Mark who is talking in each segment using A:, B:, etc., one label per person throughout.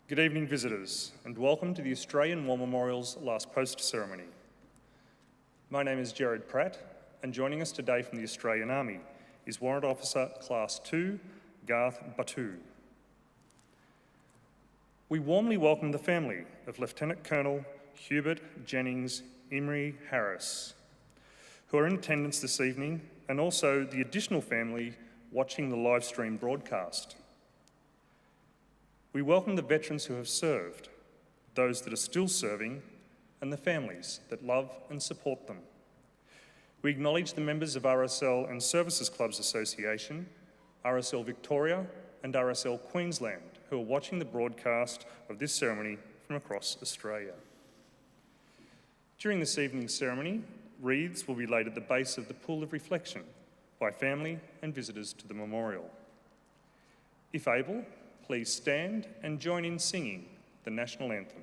A: Good evening, visitors, and welcome to the Australian War Memorial's last post ceremony. My name is Jared Pratt, and joining us today from the Australian Army is Warrant Officer Class 2, Garth Batu. We warmly welcome the family of Lieutenant Colonel Hubert Jennings Imrie Harris, who are in attendance this evening, and also the additional family watching the live stream broadcast. We welcome the veterans who have served, those that are still serving, and the families that love and support them. We acknowledge the members of RSL and Services Clubs Association, RSL Victoria and RSL Queensland, who are watching the broadcast of this ceremony from across Australia. During this evening's ceremony, wreaths will be laid at the base of the Pool of Reflection by family and visitors to the memorial. If able, please stand and join in singing the national anthem.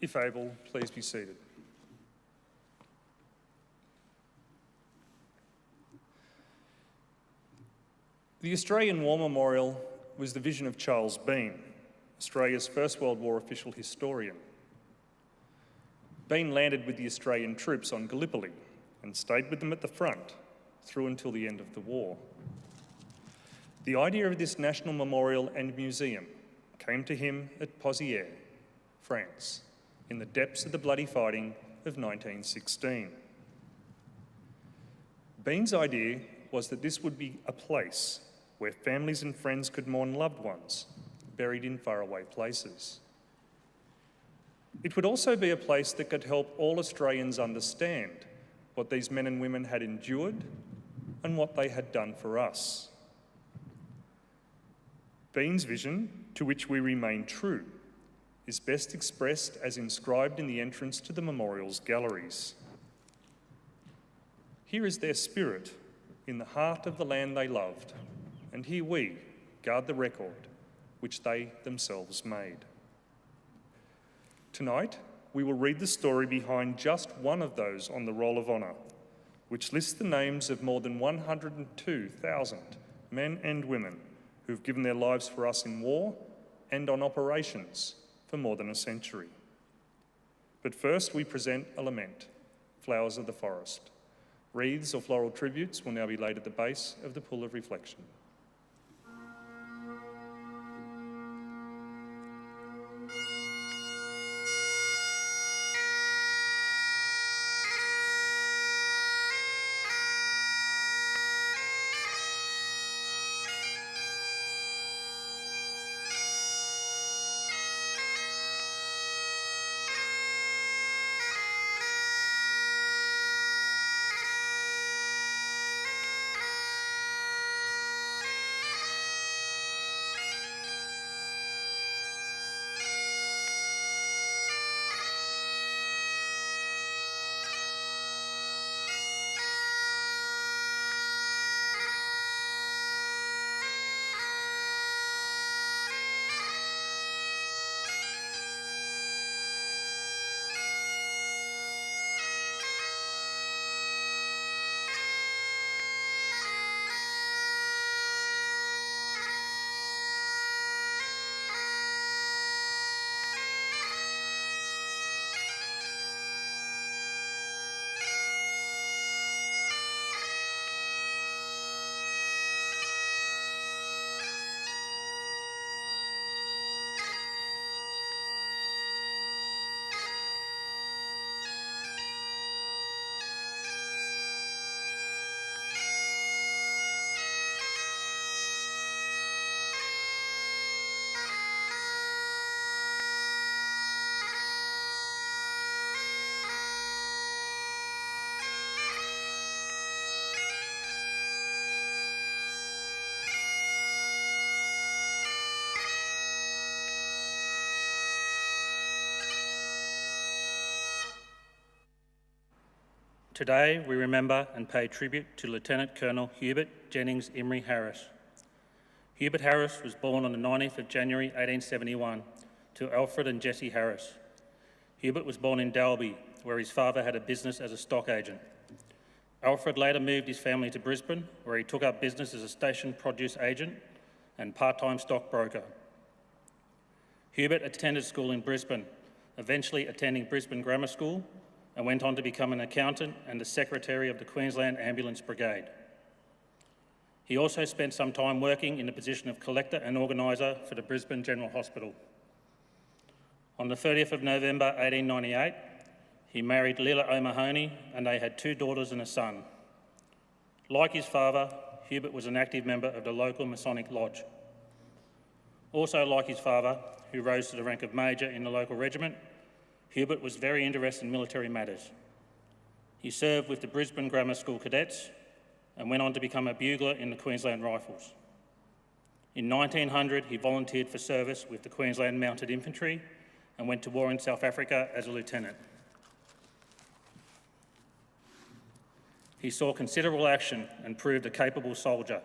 A: If able, please be seated. The Australian War Memorial was the vision of Charles Bean, Australia's First World War official historian. Bean landed with the Australian troops on Gallipoli and stayed with them at the front through until the end of the war. The idea of this national memorial and museum came to him at Pozières, France, in the depths of the bloody fighting of 1916. Bean's idea was that this would be a place where families and friends could mourn loved ones buried in faraway places. It would also be a place that could help all Australians understand what these men and women had endured and what they had done for us. Bean's vision, to which we remain true, is best expressed as inscribed in the entrance to the memorial's galleries. Here is their spirit in the heart of the land they loved, and here we guard the record which they themselves made. Tonight, we will read the story behind just one of those on the Roll of Honour, which lists the names of more than 102,000 men and women who've given their lives for us in war and on operations for more than a century. But first we present a lament, Flowers of the Forest. Wreaths or floral tributes will now be laid at the base of the Pool of Reflection.
B: Today, we remember and pay tribute to Lieutenant Colonel Hubert Jennings Imrie Harris. Hubert Harris was born on the 19th of January 1871 to Alfred and Jessie Harris. Hubert was born in Dalby, where his father had a business as a stock agent. Alfred later moved his family to Brisbane, where he took up business as a station produce agent and part-time stockbroker. Hubert attended school in Brisbane, eventually attending Brisbane Grammar School, and went on to become an accountant and the secretary of the Queensland Ambulance Brigade. He also spent some time working in the position of collector and organiser for the Brisbane General Hospital. On the 30th of November 1898, he married Lila O'Mahony and they had 2 daughters and a son. Like his father, Hubert was an active member of the local Masonic Lodge. Also like his father, who rose to the rank of Major in the local regiment, Hubert was very interested in military matters. He served with the Brisbane Grammar School Cadets and went on to become a bugler in the Queensland Rifles. In 1900, he volunteered for service with the Queensland Mounted Infantry and went to war in South Africa as a lieutenant. He saw considerable action and proved a capable soldier,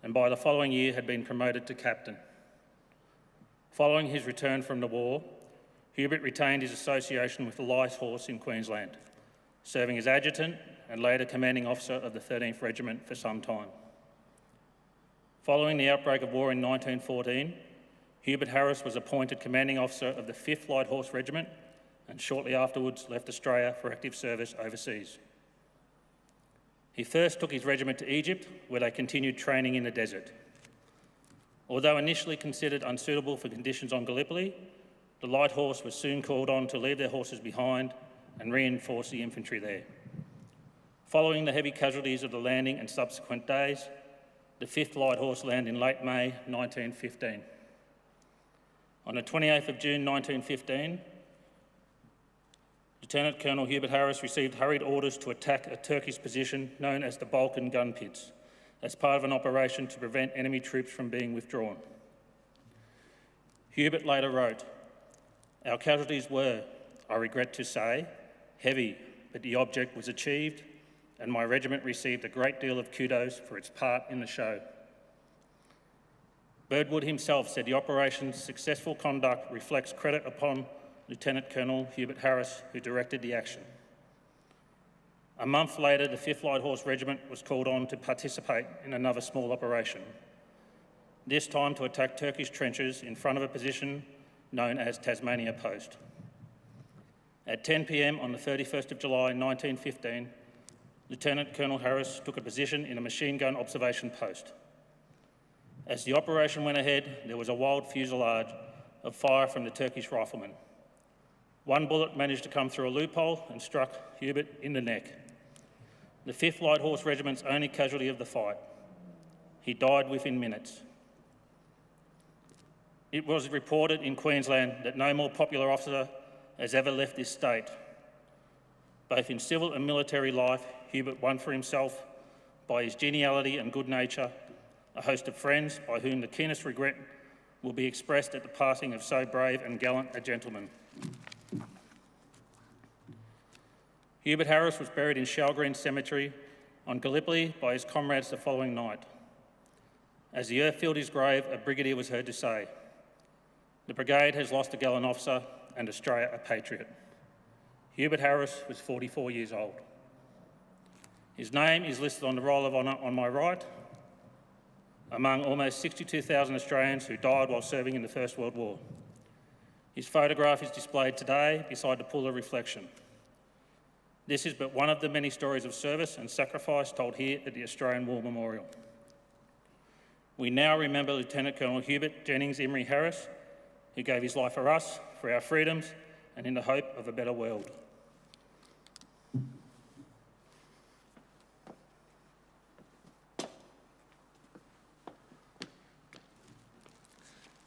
B: and by the following year had been promoted to captain. Following his return from the war, Hubert retained his association with the Light Horse in Queensland, serving as adjutant and later commanding officer of the 13th Regiment for some time. Following the outbreak of war in 1914, Hubert Harris was appointed commanding officer of the 5th Light Horse Regiment and shortly afterwards left Australia for active service overseas. He first took his regiment to Egypt, where they continued training in the desert. Although initially considered unsuitable for conditions on Gallipoli, the Light Horse was soon called on to leave their horses behind and reinforce the infantry there. Following the heavy casualties of the landing and subsequent days, the 5th Light Horse landed in late May 1915. On the 28th of June 1915, Lieutenant Colonel Hubert Harris received hurried orders to attack a Turkish position known as the Balkan Gun Pits as part of an operation to prevent enemy troops from being withdrawn. Hubert later wrote, "Our casualties were, I regret to say, heavy, but the object was achieved and my regiment received a great deal of kudos for its part in the show." Birdwood himself said the operation's successful conduct reflects credit upon Lieutenant Colonel Hubert Harris, who directed the action. A month later, the 5th Light Horse Regiment was called on to participate in another small operation, this time to attack Turkish trenches in front of a position known as Tasmania Post. At 10 p.m. on the 31st of July 1915, Lieutenant Colonel Harris took a position in a machine gun observation post. As the operation went ahead, there was a wild fusillade of fire from the Turkish riflemen. One bullet managed to come through a loophole and struck Hubert in the neck, the 5th Light Horse Regiment's only casualty of the fight. He died within minutes. It was reported in Queensland that no more popular officer has ever left this state. Both in civil and military life, Hubert won for himself, by his geniality and good nature, a host of friends by whom the keenest regret will be expressed at the passing of so brave and gallant a gentleman. Hubert Harris was buried in Shellgreen Cemetery on Gallipoli by his comrades the following night. As the earth filled his grave, a brigadier was heard to say, "The brigade has lost a gallant officer and Australia a patriot." Hubert Harris was 44 years old. His name is listed on the Roll of Honour on my right, among almost 62,000 Australians who died while serving in the First World War. His photograph is displayed today beside the pool of reflection. This is but one of the many stories of service and sacrifice told here at the Australian War Memorial. We now remember Lieutenant Colonel Hubert Jennings Imrie Harris, who gave his life for us, for our freedoms, and in the hope of a better world.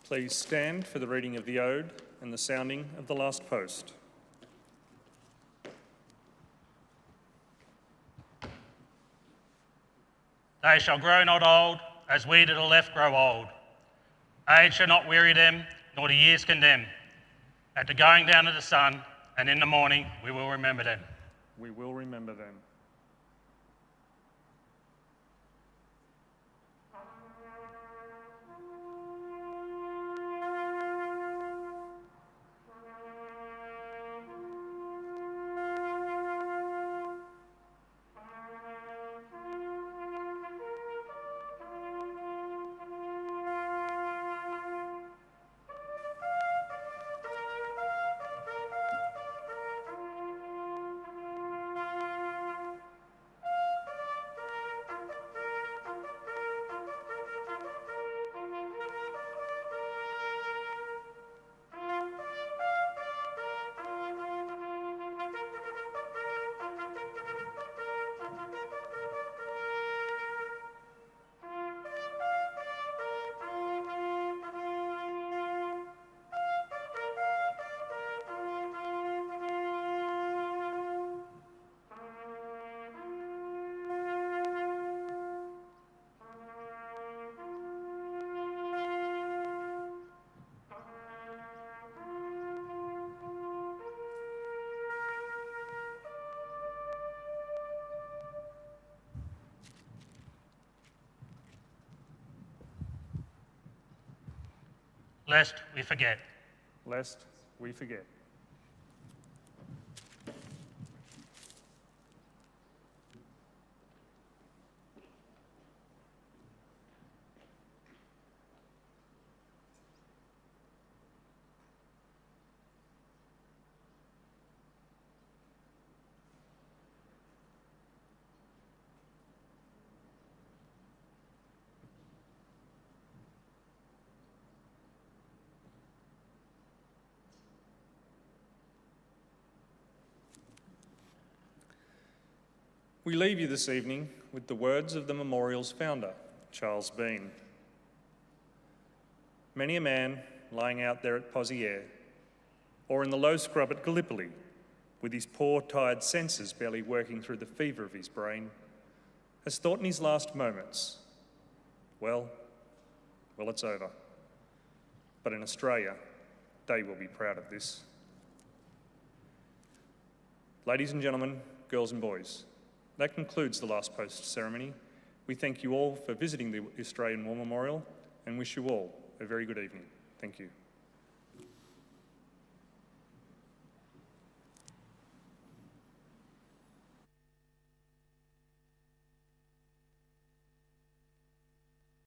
A: Please stand for the reading of the Ode and the sounding of the last post.
B: They shall grow not old, as we to the left grow old. Age shall not weary them, nor the years condemn. At the going down of the sun, and in the morning, we will remember them.
A: We will remember them.
B: Lest we forget.
A: Lest we forget. We leave you this evening with the words of the memorial's founder, Charles Bean. Many a man lying out there at Pozieres, or in the low scrub at Gallipoli, with his poor, tired senses barely working through the fever of his brain, has thought in his last moments, well, it's over. But in Australia, they will be proud of this. Ladies and gentlemen, girls and boys, that concludes the last post ceremony. We thank you all for visiting the Australian War Memorial and wish you all a very good evening. Thank you.